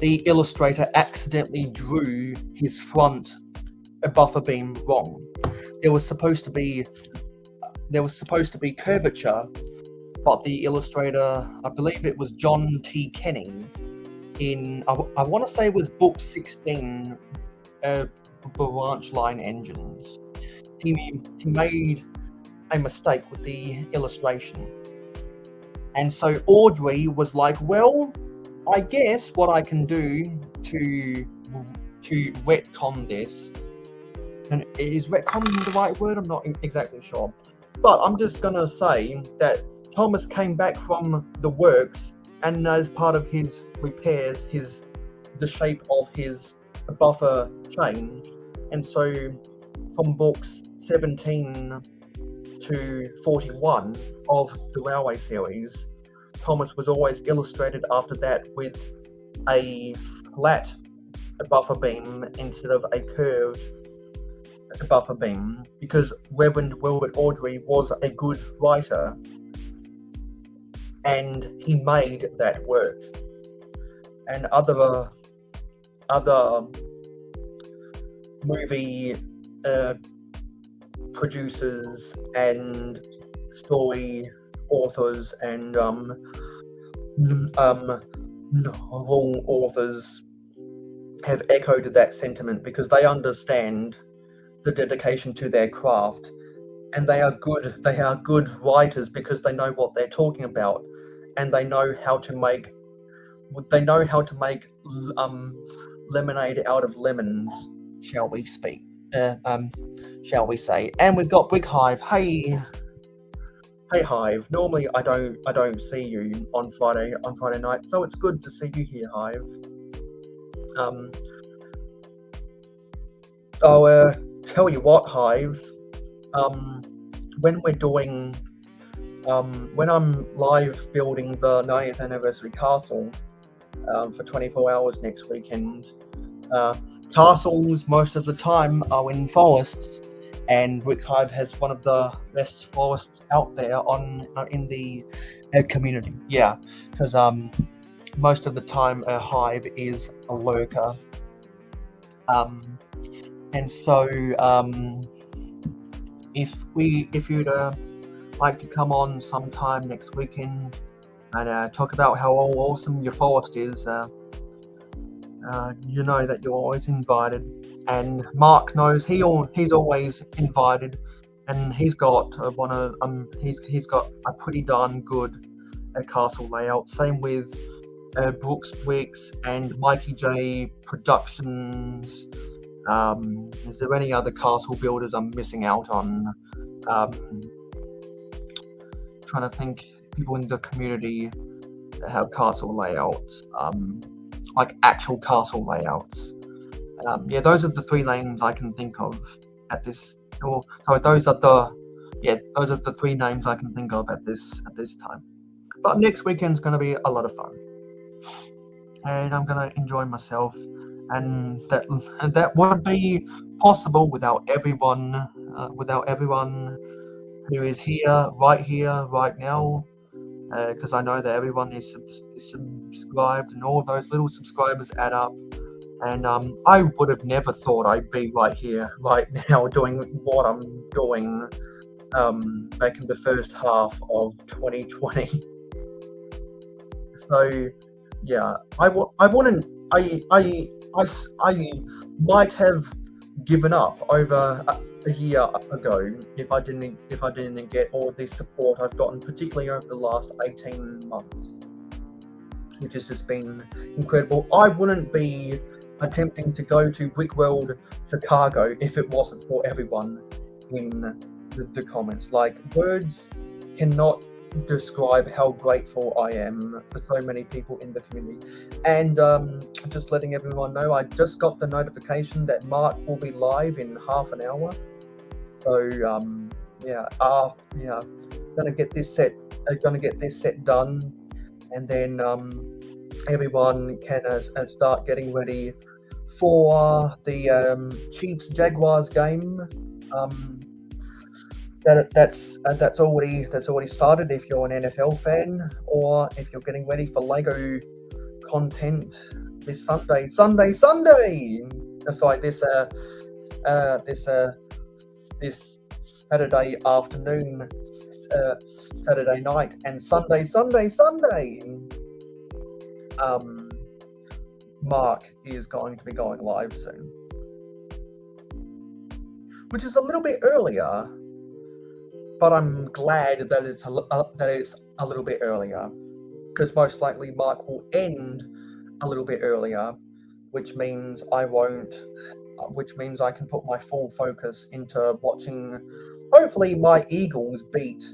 the illustrator accidentally drew his front buffer beam wrong. There was supposed to be curvature, but the illustrator, I believe it was John T. Kenny, in I want to say with book 16, branch line engines, he made a mistake with the illustration, and so Audrey was like, well, I guess what I can do to retcon this, and is retcon the right word? I'm not exactly sure, but I'm just gonna say that Thomas came back from the works, and as part of his repairs, the shape of his buffer changed, and so from books 17 to 41 of the Railway series, Thomas was always illustrated after that with a flat buffer beam instead of a curved buffer beam, because Reverend Wilbert Audrey was a good writer and he made that work. And other movie producers and story authors and novel authors have echoed that sentiment, because they understand the dedication to their craft, and they are good writers because they know what they're talking about, and they know how to make lemonade out of lemons, shall we say. And we've got Brick Hive. Hey Hive. Normally I don't see you on Friday night, so it's good to see you here, Hive. I'll tell you what, Hive. When I'm live building the 90th anniversary castle for 24 hours next weekend, castles most of the time are in forests, and Brick Hive has one of the best forests out there in the community. Yeah, because most of the time a hive is a lurker, and so if you'd like to come on sometime next weekend and talk about how awesome your forest is, you know that you're always invited. And Mark knows he's always invited, and he's got he's got a pretty darn good castle layout. Same with Brooks Bricks and Mikey J Productions. Is there any other castle builders I'm missing out on? Trying to think, people in the community that have castle layouts, like actual castle layouts. Yeah, those are the three names I can think of at this. Those are the three names I can think of at this time. But next weekend's going to be a lot of fun, and I'm going to enjoy myself. And that would be possible without everyone who is here right now, because I know that everyone is subscribed, and all those little subscribers add up. And I would have never thought I'd be right here right now doing what I'm doing back in the first half of 2020. So yeah, I might have given up over a year ago if I didn't get all the support I've gotten, particularly over the last 18 months, which has just been incredible. I wouldn't be attempting to go to Brickworld Chicago if it wasn't for everyone in the comments. Like, words cannot describe how grateful I am for so many people in the community. And just letting everyone know, I just got the notification that Mark will be live in half an hour. So gonna get this set done, and then everyone can start getting ready for the Chiefs Jaguars game. That's already started if you're an NFL fan, or if you're getting ready for Lego content this Sunday. Sorry, this Saturday afternoon, Saturday night, and Sunday. Mark is going to be going live soon, which is a little bit earlier, but I'm glad that it's a little bit earlier, because most likely Mark will end a little bit earlier, which means I can put my full focus into watching, hopefully, my Eagles beat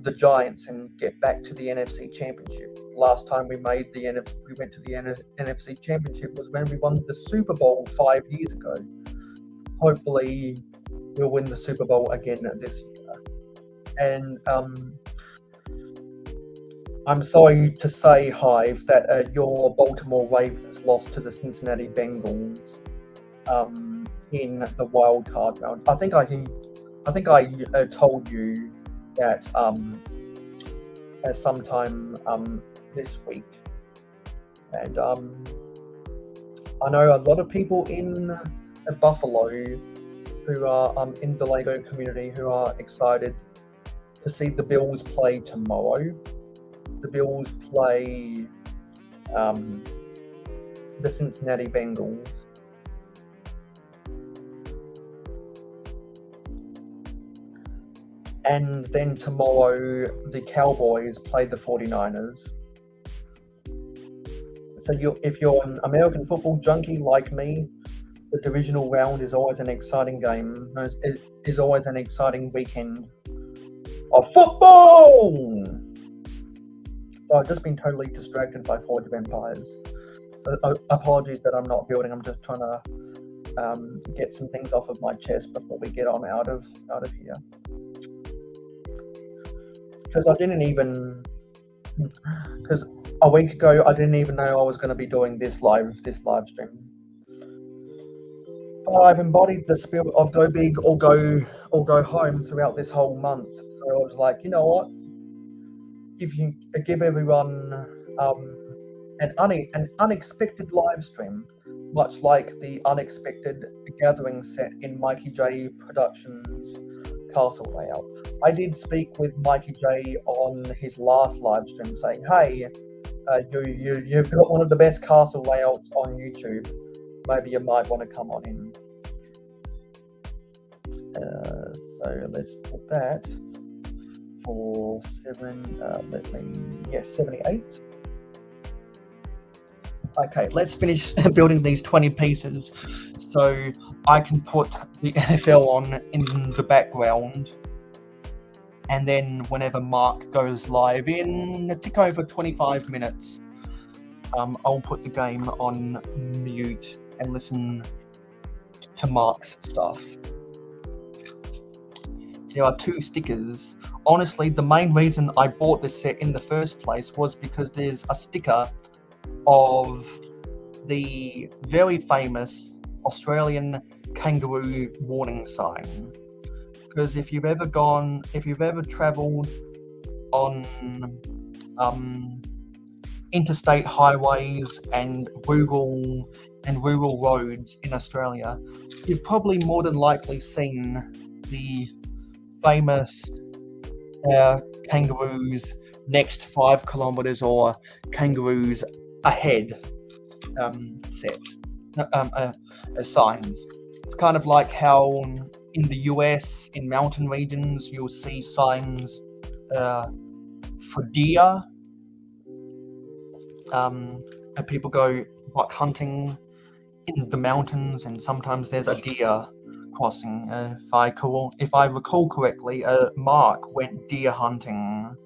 the Giants and get back to the NFC Championship. Last time we went to the NFC Championship was when we won the Super Bowl 5 years ago. Hopefully, we'll win the Super Bowl again this year. And I'm sorry to say, Hive, that your Baltimore Ravens lost to the Cincinnati Bengals in the wild card round. I think I told you that sometime this week, and I know a lot of people in Buffalo who are in the Lego community who are excited to see the Bills play tomorrow. The Bills play the Cincinnati Bengals. And then tomorrow, the Cowboys play the 49ers. So if you're an American football junkie like me, the divisional round is always an exciting game. It is always an exciting weekend of football! So I've just been totally distracted by Forge of Empires. So apologies that I'm not building. I'm just trying to get some things off of my chest before we get on out of here. Because a week ago I didn't even know I was going to be doing this live stream. But I've embodied the spirit of go big or go home throughout this whole month. So I was like, you know what? If you give everyone an unexpected live stream, much like the unexpected gathering set in Mikey J Productions castle layout. I did speak with Mikey J on his last live stream saying, hey, you've got one of the best castle layouts on YouTube. Maybe you might want to come on in. So let's put that for 78. Okay, let's finish building these 20 pieces so I can put the NFL on in the background, and then whenever Mark goes live in a tick over 25 minutes, I'll put the game on mute and listen to Mark's stuff. There are 2 stickers. Honestly, the main reason I bought this set in the first place was because there's a sticker of the very famous Australian kangaroo warning sign. Because if you've ever travelled on interstate highways and rural roads in Australia, you've probably more than likely seen the famous kangaroos next 5 kilometers or kangaroos ahead signs. It's kind of like how in the US, in mountain regions, you'll see signs for deer. And people go buck hunting in the mountains, and sometimes there's a deer crossing. If I recall correctly, Mark went deer hunting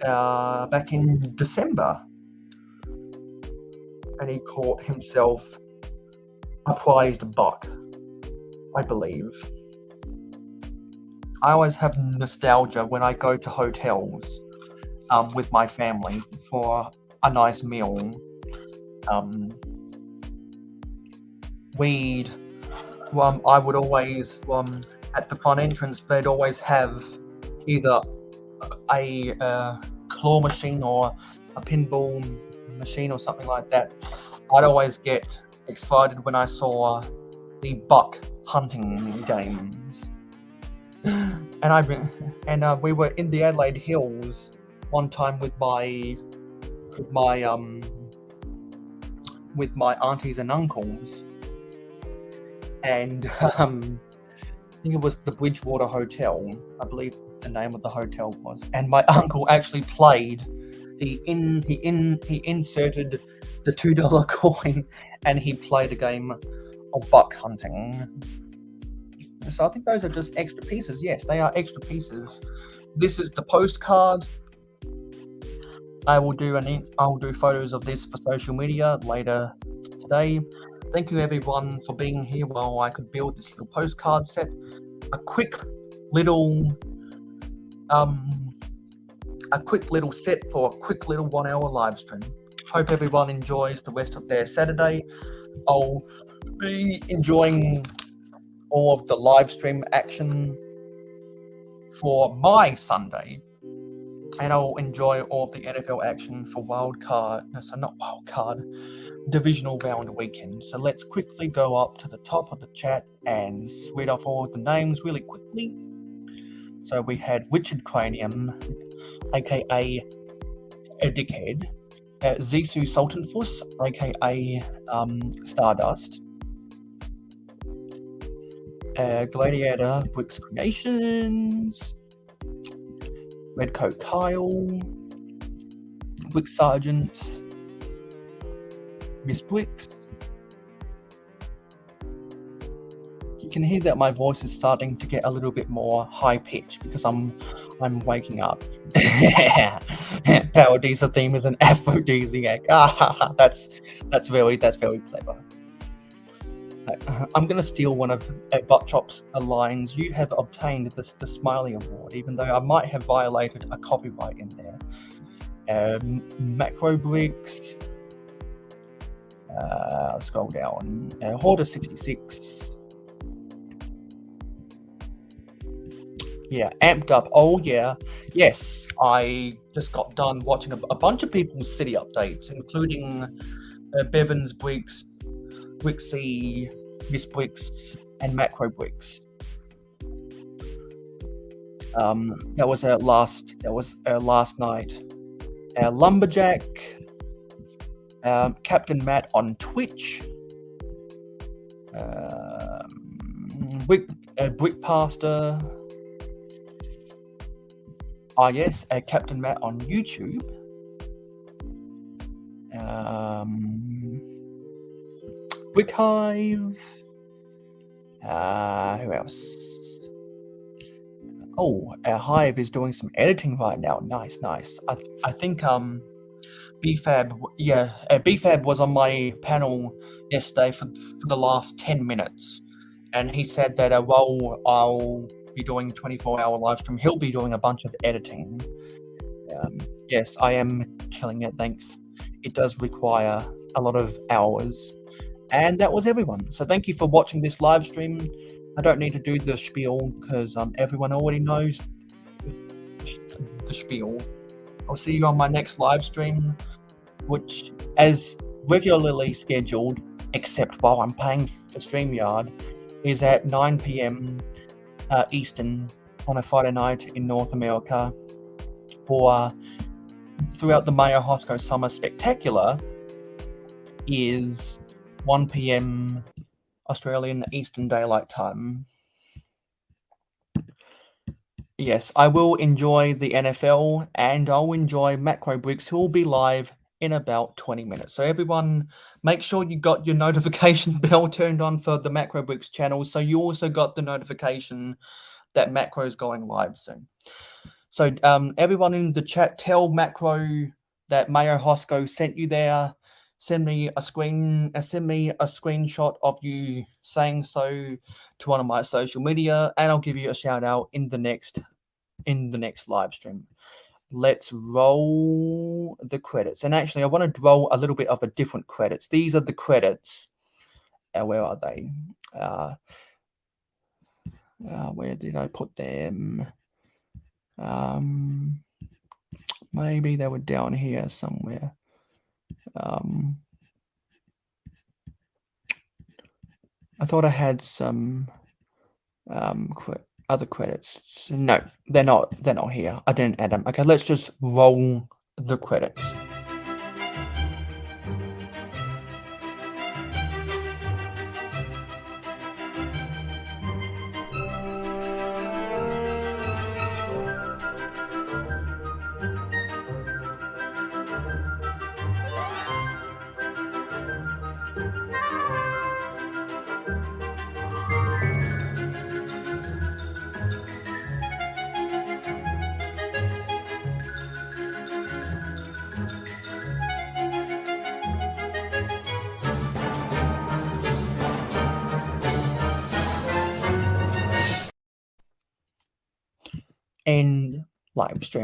back in December, and he caught himself a prized buck, I believe. I always have nostalgia when I go to hotels with my family for a nice meal. I would always, at the front entrance, they'd always have either a claw machine or a pinball machine or something like that. I'd always get excited when I saw the buck hunting games. And we were in the Adelaide Hills one time with my aunties and uncles, and I think it was the Bridgewater Hotel, I believe the name of the hotel was, and my uncle actually played. He inserted the $2 coin and he played a game of buck hunting. So I think those are just extra pieces. Yes, they are extra pieces. This is the postcard. I will do photos of this for social media later today. Thank you everyone for being here while I could build this little postcard set. A quick little set for a quick little 1 hour live stream. Hope everyone enjoys the rest of their Saturday. I'll be enjoying all of the live stream action for my Sunday, and I'll enjoy all of the NFL action for divisional round weekend. So let's quickly go up to the top of the chat and read off all of the names really quickly. So we had Richard Cranium, aka a dickhead, Zissou Sultanfuss, aka Stardust, Gladiator Bricks Creations, Redcoat Kyle, Brick Sergeant, Miss Bricks. You can hear that my voice is starting to get a little bit more high pitched because I'm waking up. Paradisa theme is an aphrodisiac. That's very clever. I'm going to steal one of Buttchop's lines. You have obtained the Smiley Award, even though I might have violated a copyright in there. Macro Bricks. Scroll down. Hoarder 66. Yeah, amped up. Oh yeah. Yes, I just got done watching a bunch of people's city updates, including Bevan's Bricks, Brixie, Miss Bricks, and Macro Bricks. That was last night. Lumberjack, Captain Matt on Twitch, Brick Pastor. Yes, Captain Matt on YouTube. Brick Hive. Who else? Oh, Hive is doing some editing right now. Nice. I think BFAB. Yeah, BFAB was on my panel yesterday for the last 10 minutes, and he said that while I'll be doing 24-hour live stream, he'll be doing a bunch of editing. Yes, I am killing it. Thanks. It does require a lot of hours. And that was everyone. So thank you for watching this live stream. I don't need to do the spiel because everyone already knows the spiel. I'll see you on my next live stream, which, as regularly scheduled, except while I'm paying for StreamYard, is at 9 p.m. Eastern on a Friday night in North America. Throughout the mayohosko Summer Spectacular is 1 p.m. Australian Eastern Daylight Time. Yes, I will enjoy the NFL and I'll enjoy Macro Bricks, who will be live in about 20 minutes. So everyone, make sure you got your notification bell turned on for the Macro Bricks channel, so you also got the notification that Makro is going live soon. So everyone in the chat, tell Makro that mayohosko sent you there. Send me a screenshot of you saying so to one of my social media, and I'll give you a shout out in the next live stream. Let's roll the credits. And actually, I want to roll a little bit of a different credits. These are the credits. Where are they? Where did I put them? Maybe they were down here somewhere. I thought I had some other credits. No, they're not here. I didn't add them. Okay, let's just roll the credits. End live stream.